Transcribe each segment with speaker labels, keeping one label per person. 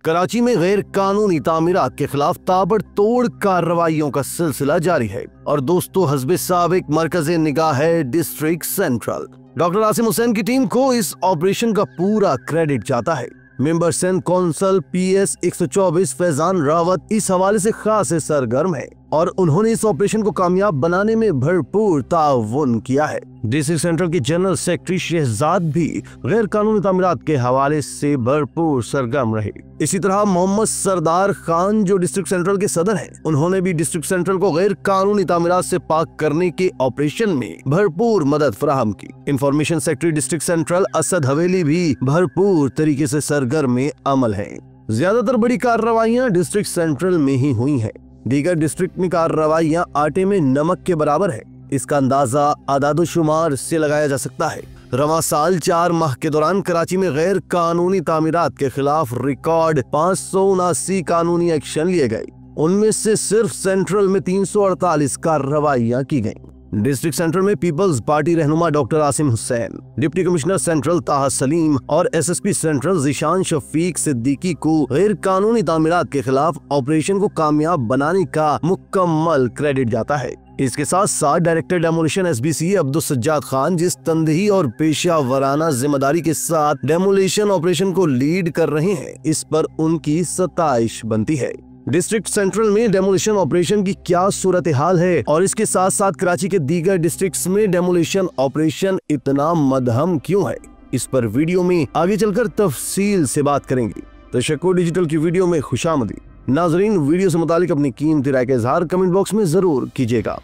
Speaker 1: कराची में गैर कानूनी तामीरात के खिलाफ ताबड़तोड़ कार्रवाइयों का सिलसिला जारी है और दोस्तों हस्बे साबिक मरकज़े निगाह है district central. Doctor Asim Hussain की टीम को इस ऑपरेशन का पूरा क्रेडिट जाता है। मेंबर सेंट कौंसल PS 124 फैजान रावत इस हवाले से खास सरगर्म है और उन्होंने इस ऑपरेशन को कामयाब बनाने में भरपूर ताउन किया है। डिस्ट्रिक्ट सेंट्रल के जनरल सेक्रेटरी शहजाद भी गैर कानूनी तामीरात के हवाले से भरपूर सरगर्म रहे। इसी तरह मोहम्मद सरदार खान जो डिस्ट्रिक्ट सेंट्रल के सदर हैं, उन्होंने भी डिस्ट्रिक्ट सेंट्रल को गैर कानूनी तामीरात से पाक करने के ऑपरेशन में भरपूर मदद फराहम की। Information secretary district central Asad हवेली भी भरपूर तरीके से सरगर्म में अमल है। ज्यादातर बड़ी कार्रवाइयाँ डिस्ट्रिक्ट सेंट्रल में ही हुई है। दीगर डिस्ट्रिक्ट में कार्रवाइयाँ आटे में नमक के बराबर है। इसका अंदाजा आदादोशुमार से लगाया जा सकता है। रवां साल 4 माह के दौरान कराची में गैर कानूनी तामीरात के खिलाफ रिकॉर्ड 579 कानूनी एक्शन लिए गए। उनमें से सिर्फ सेंट्रल में 348 कार्रवाइयाँ की गयी। डिस्ट्रिक्ट सेंट्रल में पीपल्स पार्टी रहनुमा doctor Asim Hussain, deputy commissioner central ताहा सलीम और SSP सेंट्रल जिशान शफीक सिद्दीकी को गैर कानूनी तामीरात के खिलाफ ऑपरेशन को कामयाब बनाने का मुकम्मल क्रेडिट जाता है। इसके साथ साथ director demolition SBCA Abdul Sajjad Khan जिस तंदही और पेशा वराना जिम्मेदारी के साथ डेमोलिशन ऑपरेशन को लीड कर रहे हैं, इस पर उनकी सताइश बनती है। डिस्ट्रिक्ट सेंट्रल में डेमोलिशन ऑपरेशन की क्या सूरत हाल है और इसके साथ साथ कराची के दीगर डिस्ट्रिक्ट्स में डेमोलिशन ऑपरेशन इतना मदहम क्यों है, इस पर वीडियो में आगे चलकर तफसील से बात करेंगे। तशक्कुर डिजिटल की वीडियो में खुशामदी। नाजरीन, वीडियो से मुतालिक अपनी कीमती राय का इजहार कमेंट बॉक्स में जरूर कीजिएगा।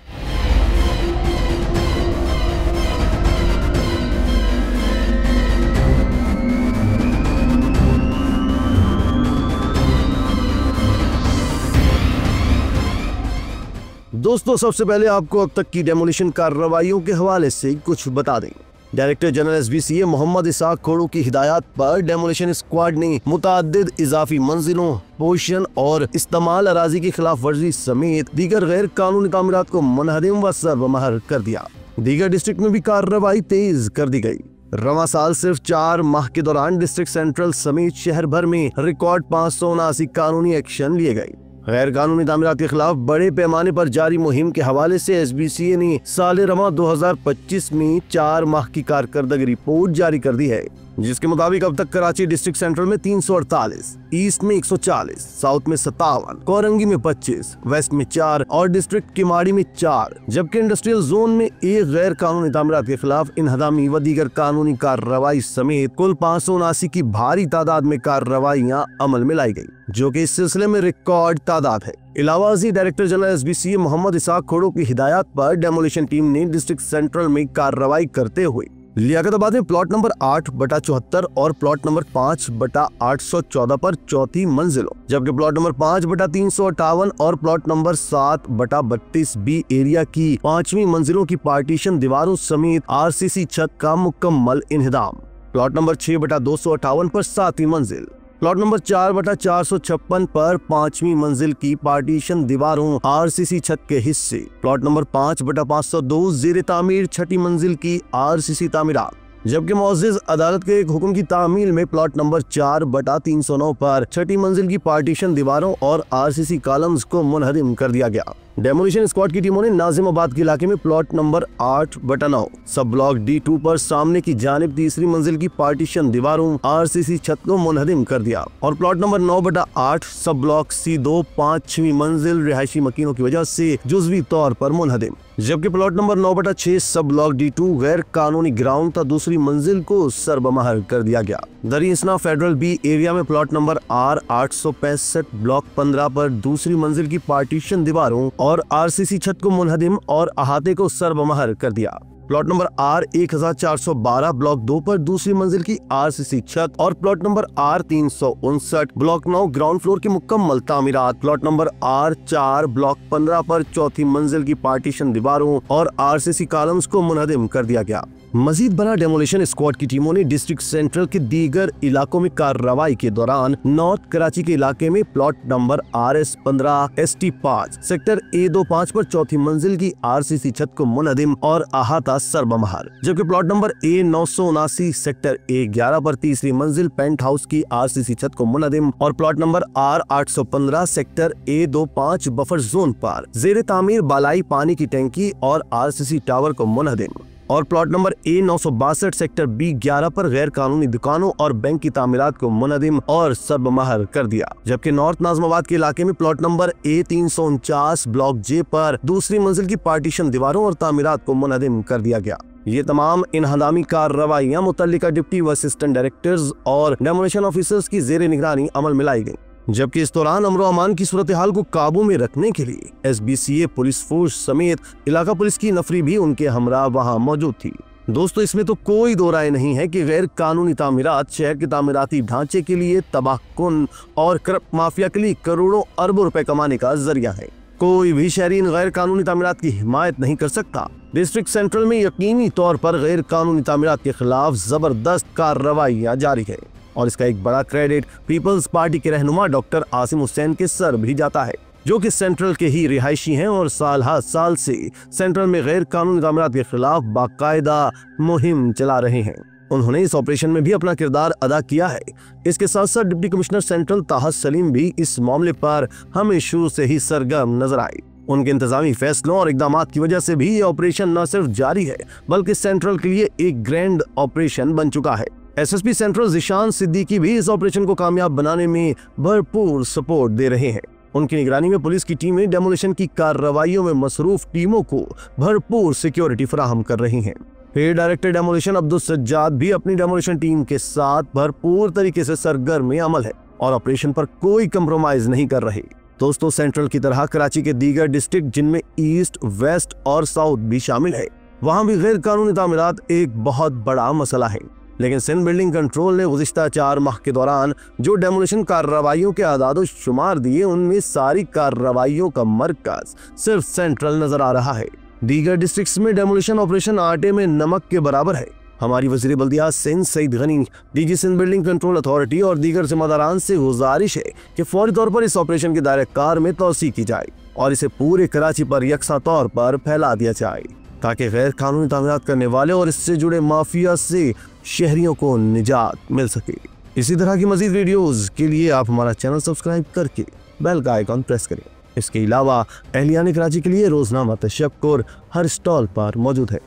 Speaker 1: दोस्तों, सबसे पहले आपको अब तक की डेमोलिशन कार्रवाइयों के हवाले से कुछ बता दें। Director general SBCA Mohammad Ishaq Khoro की हिदायत पर डेमोलिशन स्क्वाड ने मुताद्दिद इजाफी मंजिलों, पोशन और इस्तेमाल अराजी की खिलाफ वर्जी समेत दीगर गैर कानूनी तामीरात को मुनहदिम व सर्वमहर कर दिया। दीगर डिस्ट्रिक्ट में भी कार्रवाई तेज कर दी गई। रवां साल सिर्फ 4 माह के दौरान डिस्ट्रिक्ट सेंट्रल समेत शहर भर में रिकॉर्ड 579 कानूनी एक्शन लिए गए। गैर कानूनी तामीरात के खिलाफ बड़े पैमाने पर जारी मुहिम के हवाले से SBCA ने साल रवां 2025 में 4 माह की कारकर्दगी रिपोर्ट जारी कर दी है, जिसके मुताबिक अब तक कराची डिस्ट्रिक्ट सेंट्रल में 348, ईस्ट में 140, साउथ में 57, कोरंगी में 25, वेस्ट में 4 और डिस्ट्रिक्ट किमाड़ी में 4, जबकि इंडस्ट्रियल जोन में 1 गैर कानूनी तामीरात के खिलाफ इनहदामी व दीगर कानूनी कार्रवाई समेत कुल 579 की भारी तादाद में कार्रवाइयाँ अमल में लाई गयी, जो कि इस सिलसिले में रिकॉर्ड तादाद है। इलावाजी director general SBCA Mohammad Ishaq Khoro की हिदायत पर डेमोलिशन टीम ने डिस्ट्रिक्ट सेंट्रल में कार्रवाई करते हुए लियाकताबाद में प्लॉट नंबर 8/74 और प्लॉट नंबर 5/814 पर चौथी मंजिलों, जबकि प्लॉट नंबर 5/358 और प्लॉट नंबर 7/32B एरिया की 5वीं मंजिलों की पार्टीशन दीवारों समेत RCC छत का मुकम्मल इन्हिदाम, प्लॉट नंबर 6/258 पर 7वीं मंजिल, प्लॉट नंबर 4/456 पर 5वीं मंजिल की पार्टीशन दीवारों RCC छत के हिस्से, प्लॉट नंबर 5/502 ज़ेर तामीर 6ठी मंजिल की RCC तामीरात, जबकि मुअज़्ज़िज़ अदालत के एक हुक्म की तामील में प्लॉट नंबर 4/309 पर 6ठी मंजिल की पार्टीशन दीवारों और RCC कॉलम्स को मुनहदिम कर दिया गया। डेमोलिशन स्क्वाड की टीमों ने नाजिमाबाद के इलाके में प्लॉट नंबर 8/9 सब ब्लॉक D2 पर सामने की जानिब 3री मंजिल की पार्टीशन दीवारों RCC छत को मुनहदिम कर दिया और प्लॉट नंबर 9/8 सब ब्लॉक C2 5वीं मंजिल रिहायशी मकीनों की वजह से जुज़वी तौर पर मुनहदिम, जबकि प्लॉट नंबर 9/6 सब ब्लॉक D2 गैर कानूनी ग्राउंड तक 2री मंजिल को सर्वमहर कर दिया गया। दरियासना फेडरल B एरिया में प्लॉट नंबर R865 ब्लॉक 15 पर 2री मंजिल की पार्टीशन दीवारों और RCC छत को मुनहदिम और अहाते को सर्वमहर कर दिया। प्लॉट नंबर R1412 ब्लॉक 2 पर 2री मंजिल की RCC छत और plot number R359 block 9 ground floor की मुकम्मल तामीरात, प्लॉट नंबर R4 ब्लॉक 15 पर 4थी मंजिल की पार्टीशन दीवारों और RCC कॉलम्स को मुनहदिम कर दिया गया। मजीद बना डेमोलिशन स्क्वाड की टीमों ने डिस्ट्रिक्ट सेंट्रल के दीगर इलाकों में कार्रवाई के दौरान नॉर्थ कराची के इलाके में plot number RS15 ST5 sector A25 पर चौथी मंजिल की RCC छत को मुनहदिम और अहाता सरबमहार, जबकि plot number A979 sector A11 पर तीसरी मंजिल पेंट हाउस की RCC छत को मुनहदिम और plot number R815 sector A25 buffer zone पर जेर तामीर बालाई पानी की टैंकी और RCC टावर को मुनहदिम और plot number A962 sector B11 पर गैर कानूनी दुकानों और बैंक की तामीरात को मुनहदिम और सरबमहर कर दिया, जबकि नॉर्थ नाजमाबाद के इलाके में plot number A349 block J पर दूसरी मंजिल की पार्टीशन दीवारों और तामीरात को मुनहदिम कर दिया गया। ये तमाम इनहदामी कार्रवाइयां मुतल्लिका डिप्टी व असिस्टेंट डायरेक्टर्स और डेमोलिशन ऑफिसर्स की जेर निगरानी अमल में लाई गई, जबकि इस दौरान अमन अमान की सूरत हाल को काबू में रखने के लिए SBCA पुलिस फोर्स समेत इलाका पुलिस की नफरी भी उनके हमरा वहां मौजूद थी। दोस्तों, इसमें तो कोई दो राय नहीं है कि गैर कानूनी तामीरात शहर के तामीराती ढांचे के लिए तबाहकुन और करप्ट माफिया के लिए करोड़ों अरबों रुपए कमाने का जरिया है। कोई भी शहरी इन गैर कानूनी तामीरात की हिमायत नहीं कर सकता। डिस्ट्रिक्ट सेंट्रल में यकीनी तौर पर गैर कानूनी तामीरात के खिलाफ जबरदस्त कार्रवाइयां जारी है और इसका एक बड़ा क्रेडिट पीपल्स पार्टी के रहनुमा डॉक्टर आसिम हुसैन के सर भी जाता है, जो कि सेंट्रल के ही रिहायशी हैं और साल हर साल से सेंट्रल में गैर कानूनी तामीरात के खिलाफ बाकायदा मुहिम चला रहे हैं। उन्होंने इस ऑपरेशन में भी अपना किरदार अदा किया है। इसके साथ साथ डिप्टी कमिश्नर सेंट्रल ताहा सलीम भी इस मामले पर हमेशा शुरू से ही सरगर्म नजर आए। उनके इंतजामी फैसलों और इकदामात की वजह से भी ये ऑपरेशन न सिर्फ जारी है बल्कि सेंट्रल के लिए एक ग्रैंड ऑपरेशन बन चुका है। SSP सेंट्रल जिशान सिद्दीकी भी इस ऑपरेशन को कामयाब बनाने में भरपूर सपोर्ट दे रहे हैं। उनकी निगरानी में पुलिस की टीमें डेमोलिशन की कार्रवाइयों में मसरूफ टीमों को भरपूर सिक्योरिटी फराहम कर रही हैं। फिर डायरेक्टर डेमोलिशन अब्दुल सज्जाद भी अपनी डेमोलिशन टीम के साथ भरपूर तरीके से सरगर्म अमल है और ऑपरेशन पर कोई कंप्रोमाइज नहीं कर रहे। दोस्तों, सेंट्रल की तरह कराची के दीगर डिस्ट्रिक्ट जिनमें ईस्ट, वेस्ट और साउथ भी शामिल है, वहाँ भी गैर कानूनी तामीरात एक बहुत बड़ा मसला है। लेकिन सिंध बिल्डिंग कंट्रोल ने गुज़िश्ता 4 माह के दौरान जो डेमोलिशन कार्रवाइयों के आदाद शुमार दिए, उनमें सारी कार्रवाइयों का मरकज सिर्फ सेंट्रल नजर आ रहा है। दीगर डिस्ट्रिक्ट्स में डेमोलिशन ऑपरेशन आटे में नमक के बराबर है। हमारी वज़ीर बल्दियात Sindh Saeed Ghani, DG Sindh building control authority और दीगर जिम्मेदारान से गुजारिश है कि फौरी तौर पर इस ऑपरेशन के दायरे कार में तोसी की जाए और इसे पूरे कराची पर यकसा तौर पर फैला दिया जाए, ताकि गैर कानूनी तामीरात करने वाले और इससे जुड़े माफिया से शहरियों को निजात मिल सके। इसी तरह की मजीद वीडियोस के लिए आप हमारा चैनल सब्सक्राइब करके बेल का आइकॉन प्रेस करें। इसके अलावा अहलियान कराची के लिए रोजनामा तशक्कुर हर स्टॉल पर मौजूद है।